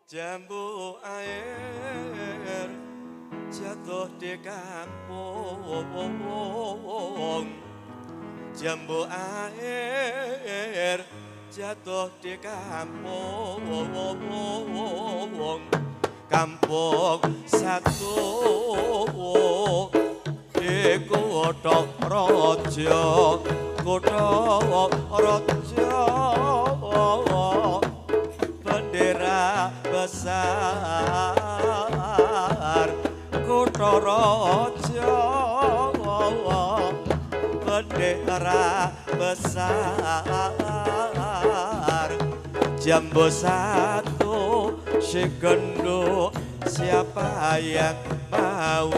Jambu air jatuh di kampung. Jambu air jatuh di kampung. Kampung satu di kutha raja. Kutha raja bendera besar. Kutha raja bendera besar. Jambu satu si gendut siapa yang mau?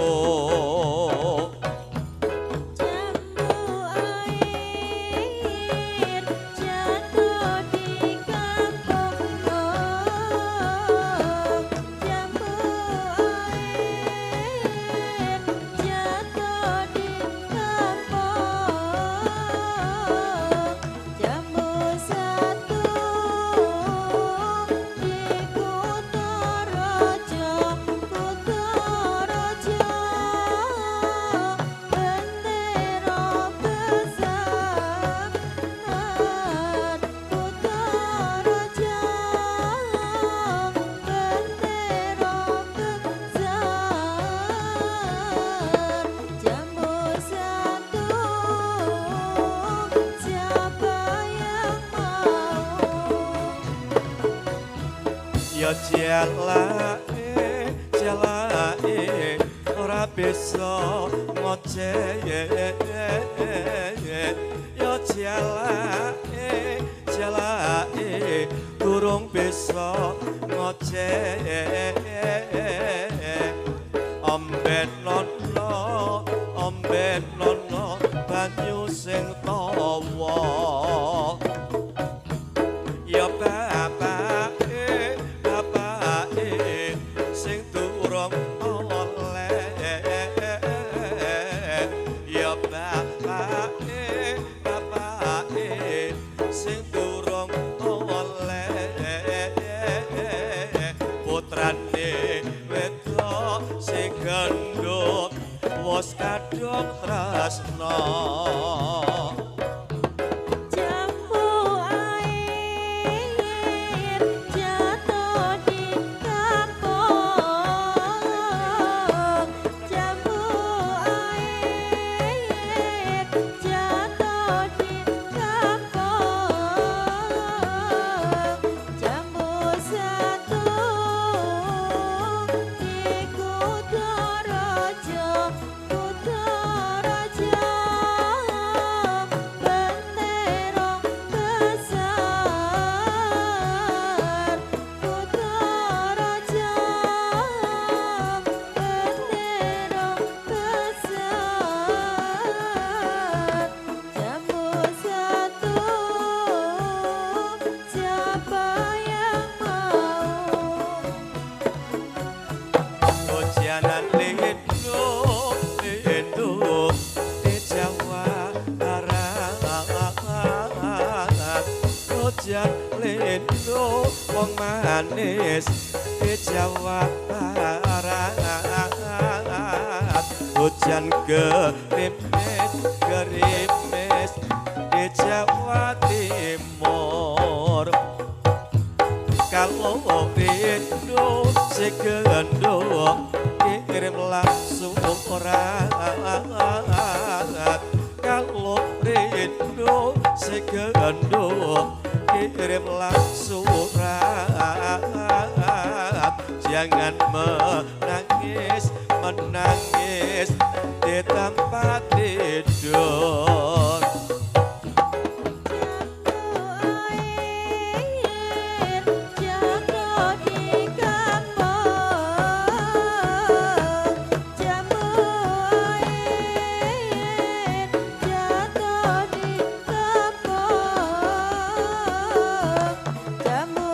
Ya jalae ora bisa ngoceh. Ya jalae durung bisa ngoceh. Ombet nono banyu sing tawa. Ya bapake sing durung oleh. Ya bapake sing durung oleh. Putrane wedok sing gendut wis kadung tresna. Hujanan lindung di Jawa Barat. Hujan lindung wong manis di Jawa Barat. Hujan gerimis di Jawa Timur. Kalau rindu si gendut kirim langsung surat. Kalau rindu si gendut kirim langsung surat. Jangan menangis di tempat tidur. Jamu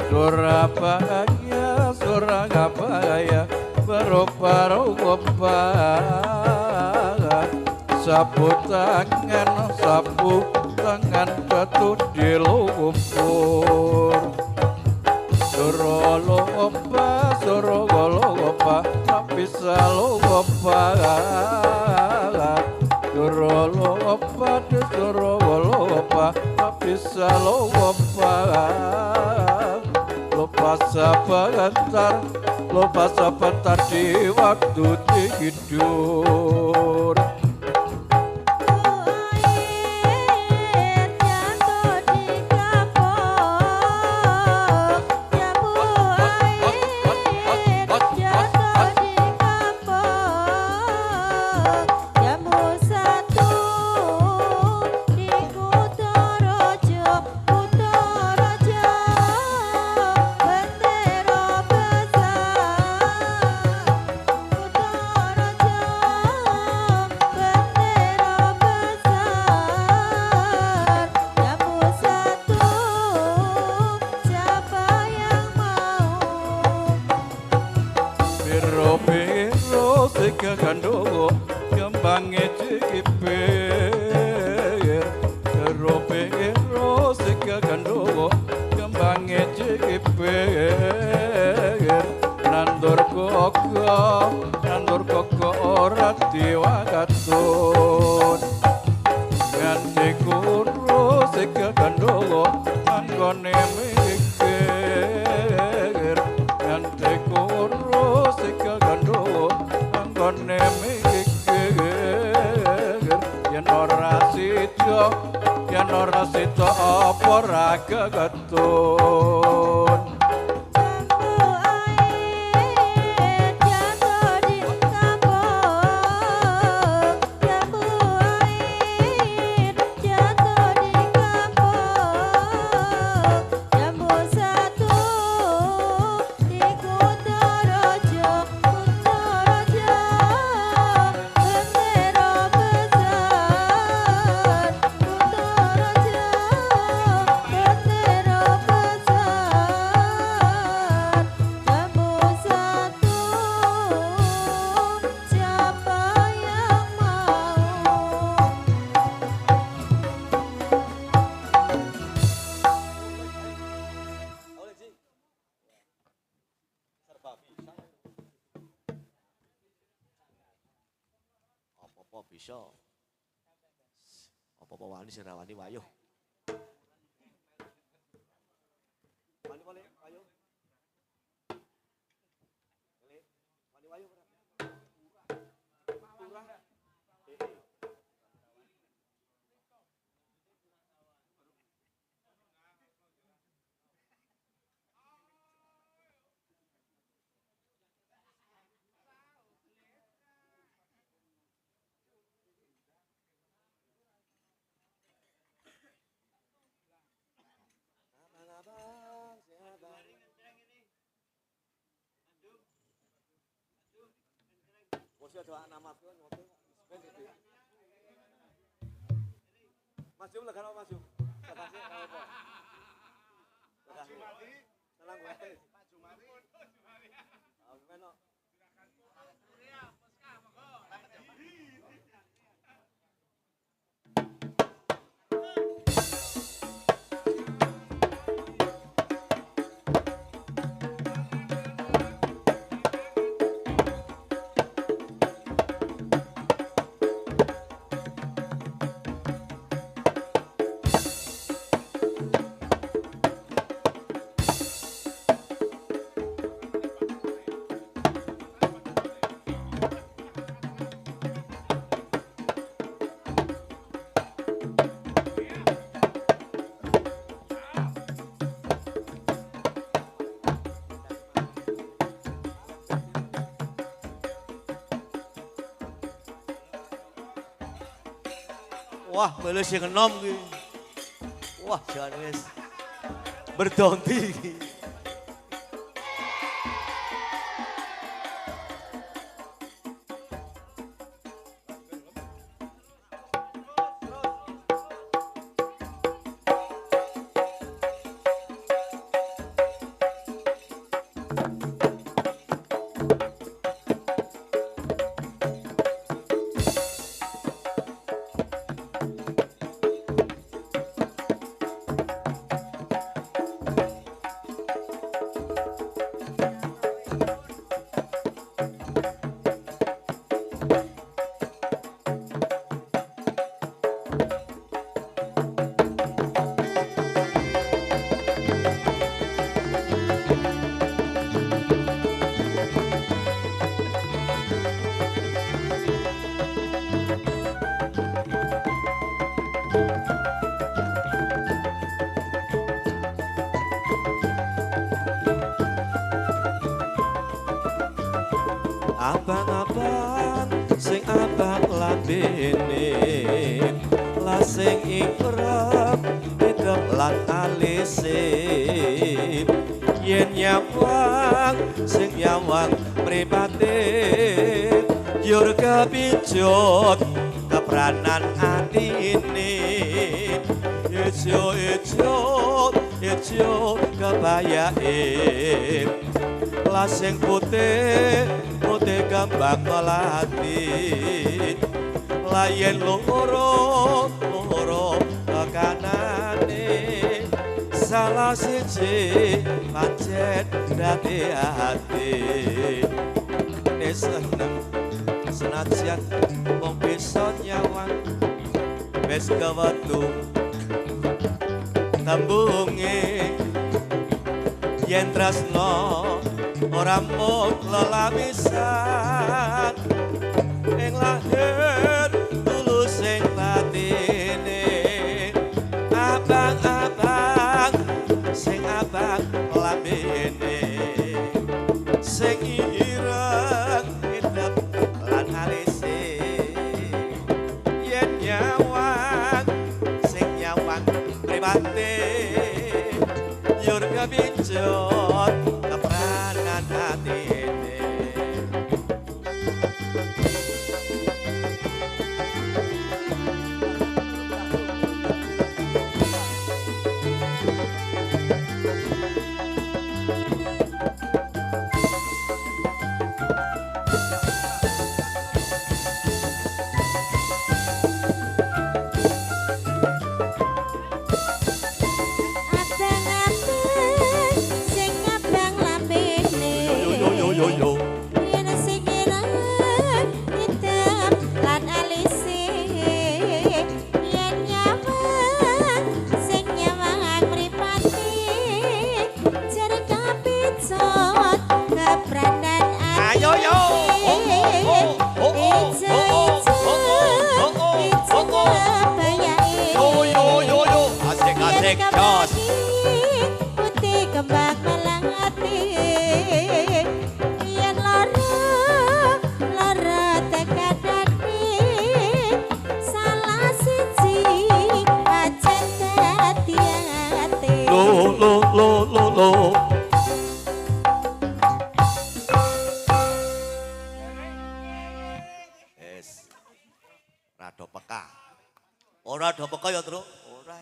Surabaya Surabaya berupa-rupa sapu tangan batu di lumpur suruh lomba tak bisa lomba suruh lomba tak bisa lomba lupa sebentar di waktu tidur. Gandongo kembangnya cipir Ero sega gandongo kembangnya cipir nandur koko ora diwagatun nganti kuro sega gandongo anggone mikir nganti kuro sega gandongo anggone mikir yen ora sida apa ra kegetun. Apa bisa? Apa wani sing rawani wayuh. Wani wayuh. Wani wayuh. Bosnya doa nama tuh ngopi. Mas Jum lah Mas Jum. Kasih apa? Kasih. Salam gue. Pak Jumari. Oh, gimana? Wah, boleh sing enom ki. Wah, jan wis berdonti ki. abang-abang sing abang lambene la sing ikrep hidup lan alise yen nyawang sing nyawang mripate yur kepincut kepranan atine ijo kebayake la sing putih putih kembang melati layen loro kanane salah siji pancen dadi ati nek seneng senajan wong bisa nyawang wis kewetu tembunge yen tresno ora mung lelamisan ing lahir tulus sing batine abang-abang sing abang lambene sing ireng hidup lan alise yen nyawang sing nyawang pribate yur kepincut kepranan atine putih kembang melati yen lara tekan hati salah siji pancen dadi ati lo es rada peka ora do peka ya Truk ora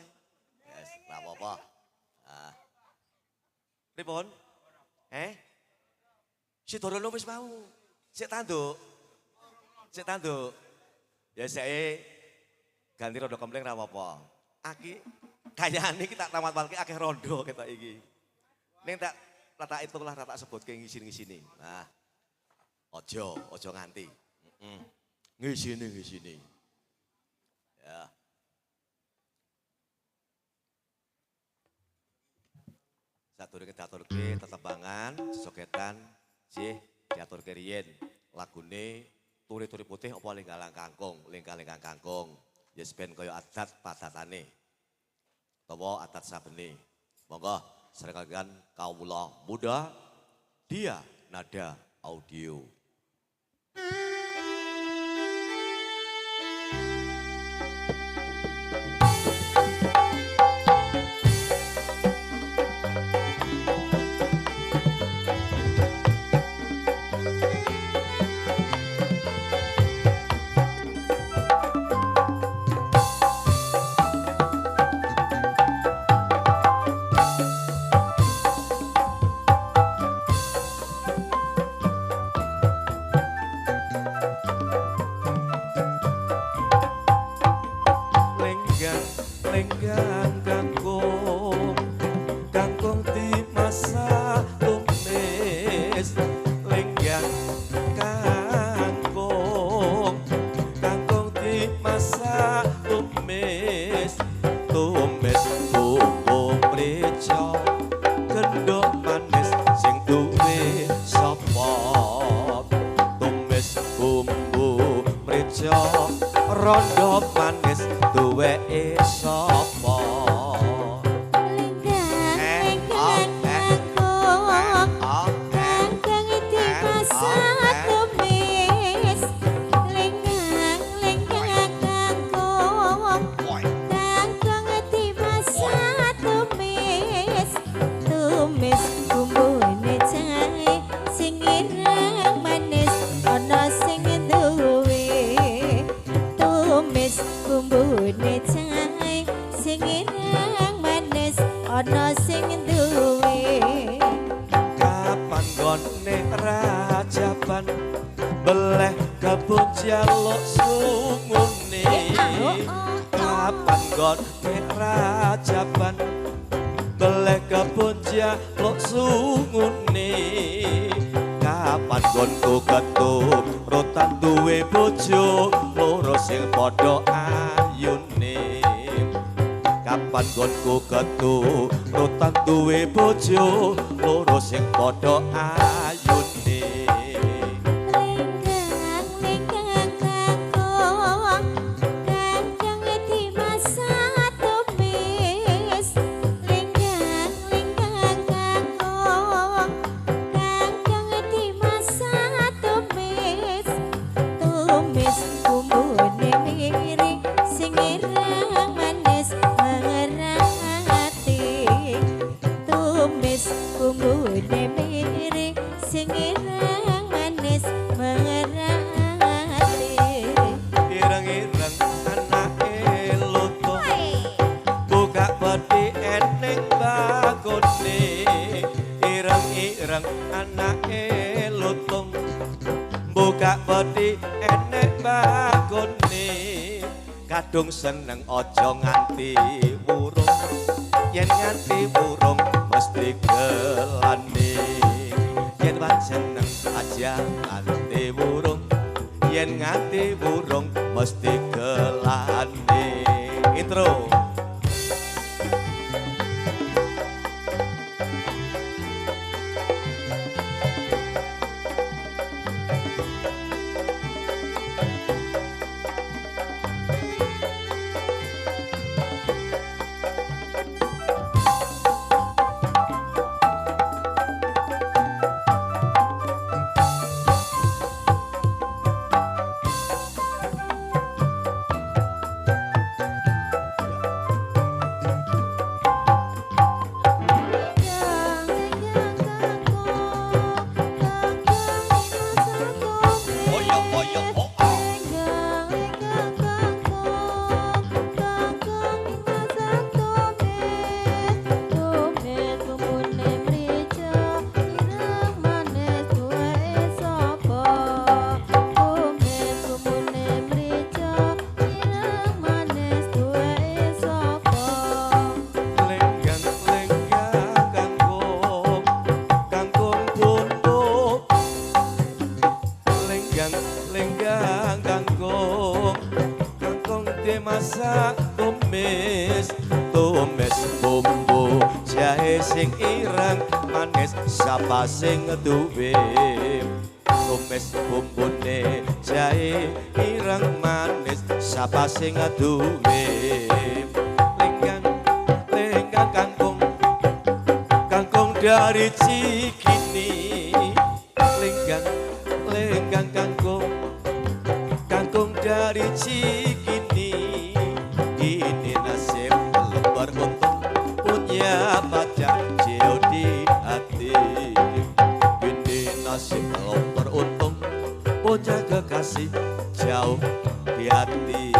yes ora apa-apa ah pripun si Dorono wis mau sik tanduk ya sik ganti rondo kempling ra apa-apa aki kayane iki tak tamat-tamatke akeh rondo ketok iki ning tak itu lah tak sebutke ngisini nah ojo nganti ngisini ya saturunge diaturke tetembangan sesogetan sih diaturke riyen lagune turi-turi putih apa lingkalang kangkung yes ben kaya adat padatane utawa adat sabene monggo serekan kawula muda dia nada audio kangkung di masa tumis lenggang kangkung di masa tumis bumbu mrica gendhog manis sing duwe sapa tumis bumbu mrica rondo manis duweke sapa kangkung iki masak tumis sing duwe. Kapan gone rajaban beleh kebun jaluk sungune. Kapan gone rajaban beleh kebun jaluk sungune. Kapan gonku ketup rotan duwe bojo loro sing padha ayune. Kapan gonku ketup rotan duwe bojo loro sing padha ayune. Lenggang lenggang kakong kanjeng di masa tumis. Lenggang lenggang kakong kanjeng di masa tumis. Tumis bumbune miring sing ireng manis mengerang ati. Tumis bumbune miring sing ireng manis mengerang ati. Ireng-ireng anake lutung buka peti eneng bakone. Ireng-ireng anake lutung buka peti eneng bakone. Kadung seneng aja nganti wurung, yen nganti wurung mesti gelane. Yen pancen seneng aja nganti wurung, yen nganti wurung mesti gelane. Intro. Lenggang kangkung dimasak tumis. Tumis bumbu jahe sing ireng manis sapa sing duwe. Tumis bumbune jahe ireng manis sapa sing duwe. Lenggang kangkung dari Cikini. Lenggang kangkung dari Cikini. Ini nasib lembar untung punya pacar jauh di hati. Ini nasib lembar untung punya kekasih jauh di hati.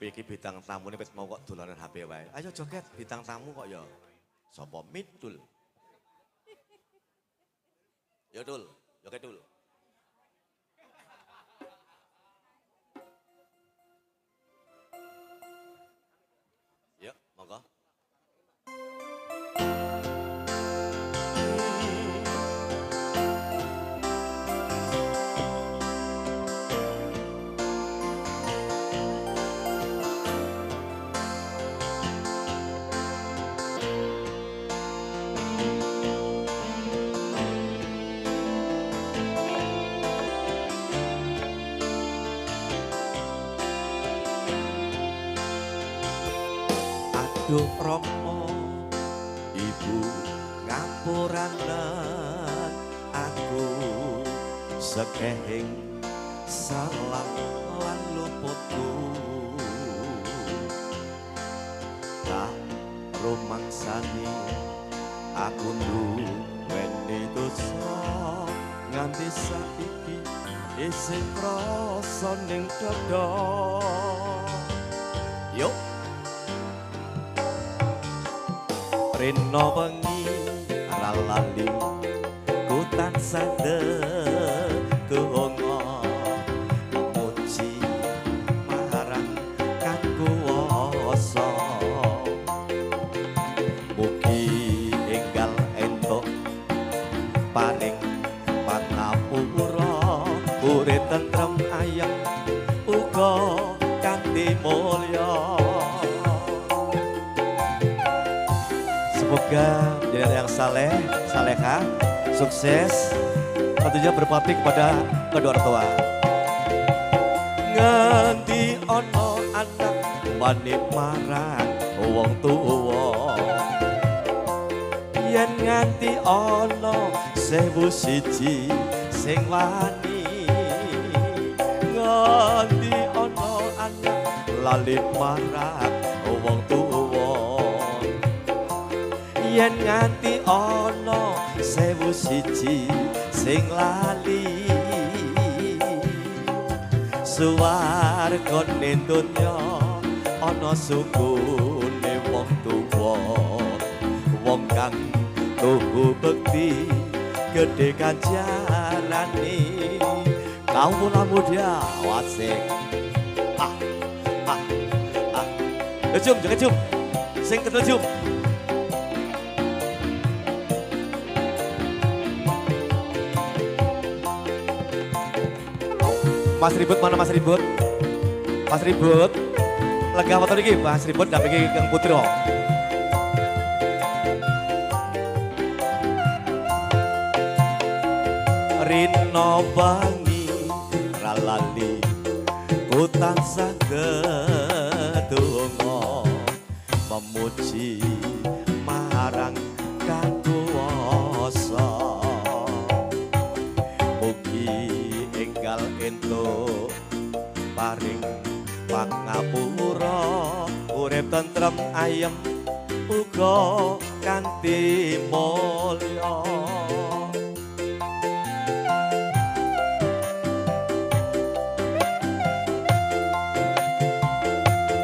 Iki bintang tamu ini mau kok dolanan HP wae. Ayo joget bintang tamu kok ya. Sopo Midul. Ya Dul, joget Dul. Yuk, monggo. Aduh Rama Ibu ngapuranen aku sekehing salah lan luputku tak rumangsani aku nduweni dosa nganti saiki isih krasa ning dada yuk rena wengi lali ku tansah ndedonga memuji marang Kang Kuwasa mugi enggal entuk paring pangapura urip tentrem ayem uga kanthi mulya. Semoga menjadi yang saleh, salehah, sukses, tentunya berbakti kepada kedua orang tua. Nganti ono anak wani marang wong tuwa, yen nganti ono 1001 sing wani, nganti ono anak lali marang wong tuwa. Yen nganti ana 1001 sing lali suwargane donya ana sukune wong tuwa wong kang tuhu bekti gedhe ganjarane kawula muda wasik Jum, jangan jum, sing kedua jum. Mas Ribut mana Mas Ribut? Mas Ribut, lega foto iki Mas Ribut dampingi Kang Putro. Rino bangi ralali ku tansah ndedonga memuji marang Kang Kuwasa mugi enggal entuk paring pangapura urip tentrem ayem uga kanthi mulya.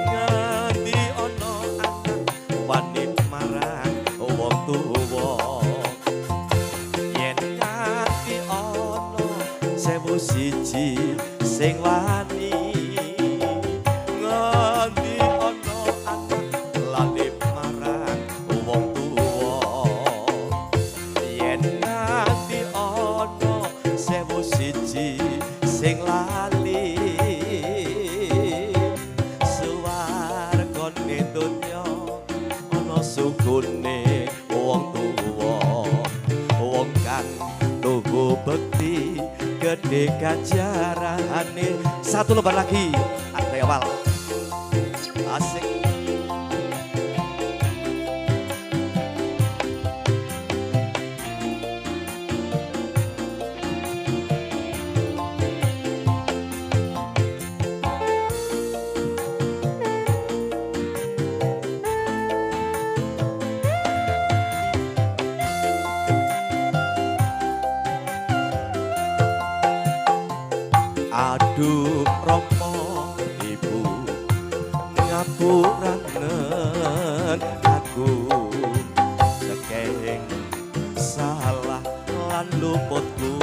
Nganti ana anak wani marang wong tuwa, yen nganti ana 1001 sing wani, nganti ana anak lali marang wong tuwa, yen nganti ana 1001 sing lali suwargane donya ana sukune wong tuwa wong kang tuhu bekti gedhe ganjarane. Satu lembar lagi ada awal asik. Aduh Rama Ibu ngapuranen aku sekehing salah lan luputku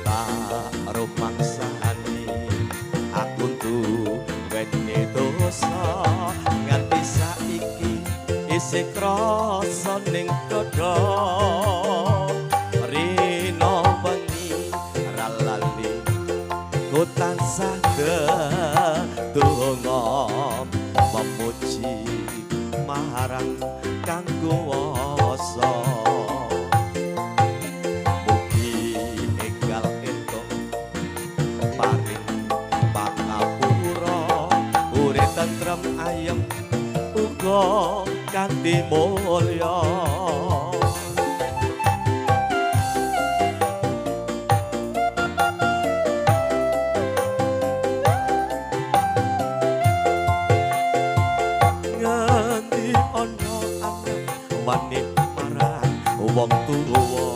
tak rumangsani aku duweni dosa nganti saiki isih krasa ning dada. Ku tansah ndedonga memuji marang Kang Kuwasa mugi enggal entuk paring pangapura urip tentrem uga kanthi mulya nganti ana anak wani marang wong tuwa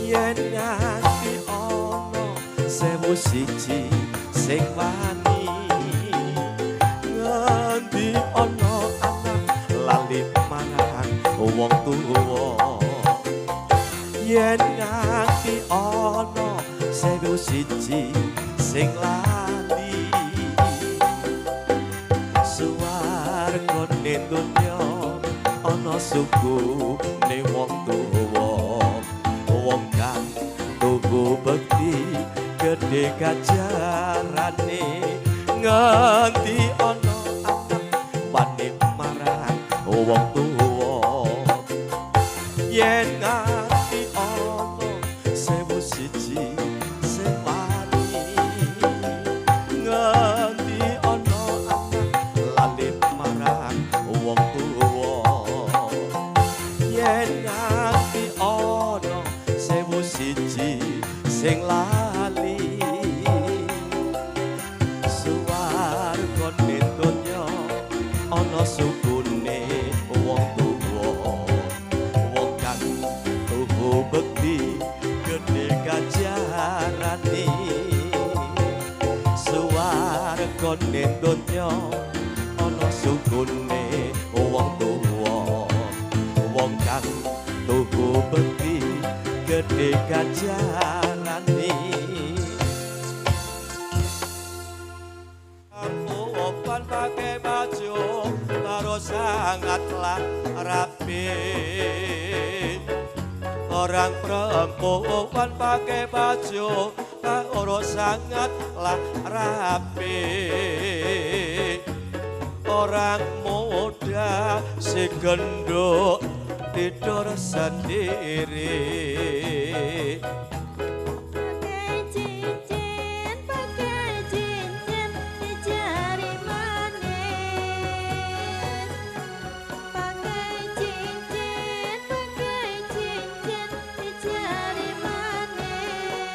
yen nganti ana sewu siji sing wani nganti ana anak lali marang wong tuwa yen nganti ana sewu siji sing lali suwargane donya ana suku ne wong tuwa wong kang tuku bekti gedhe kajarane nganti ana anak wani marang wong tuwa yen nganti ana sewu siji sing wani nganti ana anak lali marang wong tuwa yen nganti ana sewu siji sing lali suwargane donya ana sukune wong tuwa wong kang tuku bekti gedhe kajarane suwargane donya ana sukune wong tuwa wong kang tuku bekti gedhe kajarane Opan pakai baju karo sangatlah rapi orang perempuan pakai baju karo sangatlah rapi orang muda si gendut tidur sendiri Pakai cincin di jari manis. Pakai cincin di jari manis.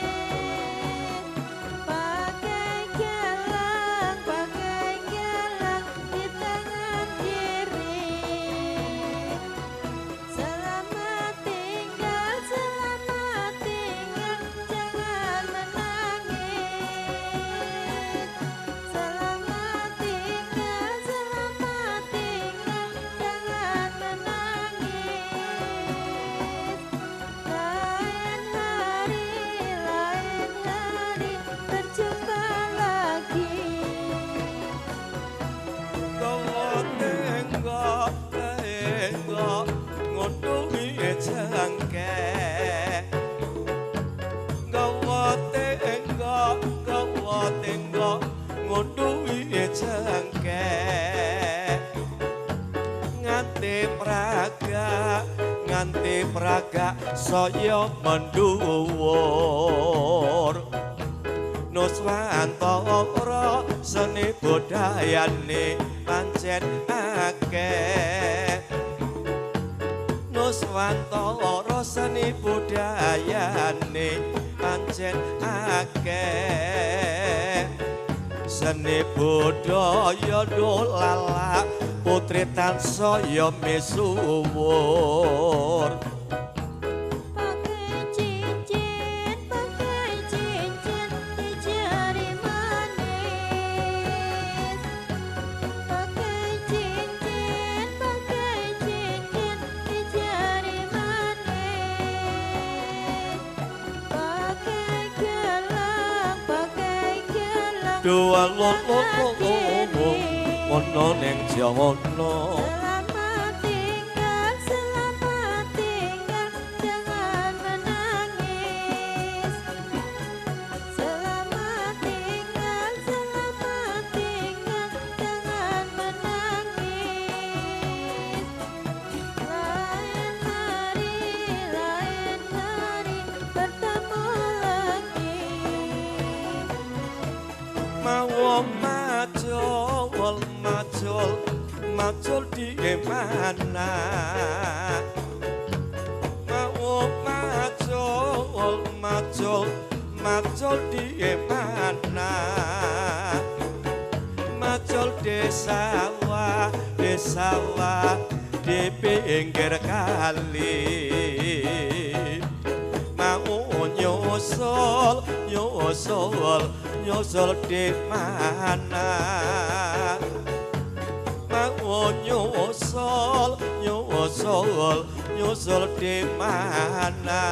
Pakai gelang di tangan kiri. Selamat tinggal, jangan menangis. Selamat tinggal, jangan menangis. Lain hari berjumpa lagi. Tengok ngunduhi jangke gawa tengok ngunduhi jangke nganti praga saya menduwur Nuswantara seni budayane pancen akeh Nuswantara seni budayane pancen akeh seni budaya dolala putri tansaya misuwur Pakai cincin di jari manis. Pakai cincin di jari manis. Pakai gelang dua di tangan kiri. ono ning jawana Selamat tinggal, jangan menangis. Selamat tinggal, jangan menangis. Lain hari bertemu lagi. mau maju wal maju macul di mana mau macul di mana macul desawa di pinggir kali mau nyusul di mana mau nyusul di mana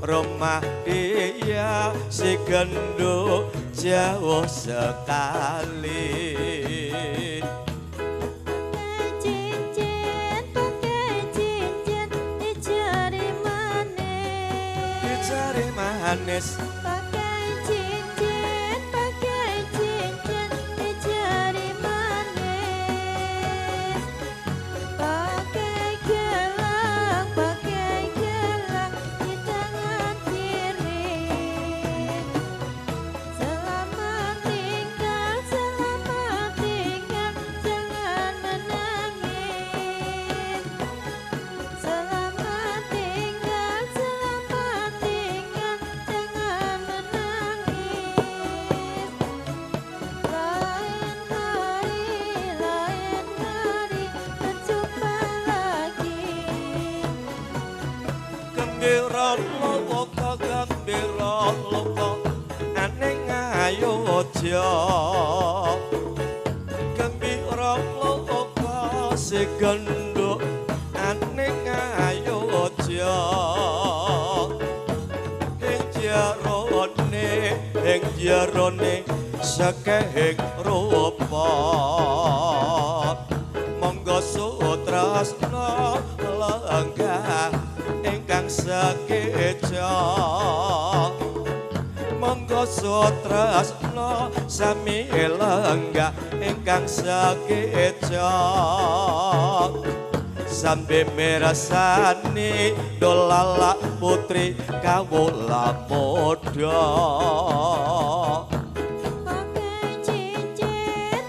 rumah dia si gendut jauh sekali pakai cincin di jari manis pakai cincin di jari manis pakai gelang di tangan kiri selamat tinggal jangan menangis selamat tinggal jangan menangis lain hari berjumpa lagi gembira loko aneh ngayodya gembira loko si genduk aneh ngayodya ing jarone sekehing rupa monggo sutrasna lenggah ingkang sekeca monggo sutrasna sami lenggah ingkang sekeca sampai merasani dolala putri kawula padha pakai cincin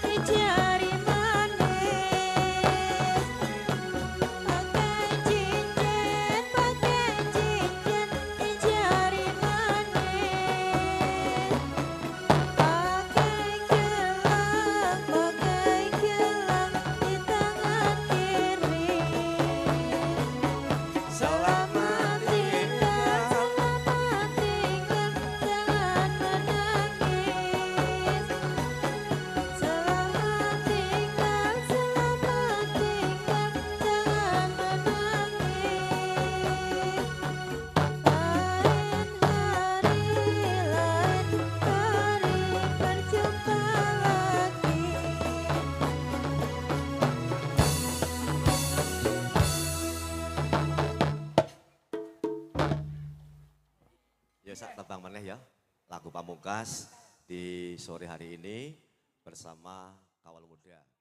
di jari manis pakai cincin di jari manis pakai gelang di tangan kiri selamat tinggal jangan menangis selamat tinggal jangan menangis lain hari berjumpa lagi ya sak tebang maneh ya lagu pamungkas di sore hari ini bersama Kawal Muda.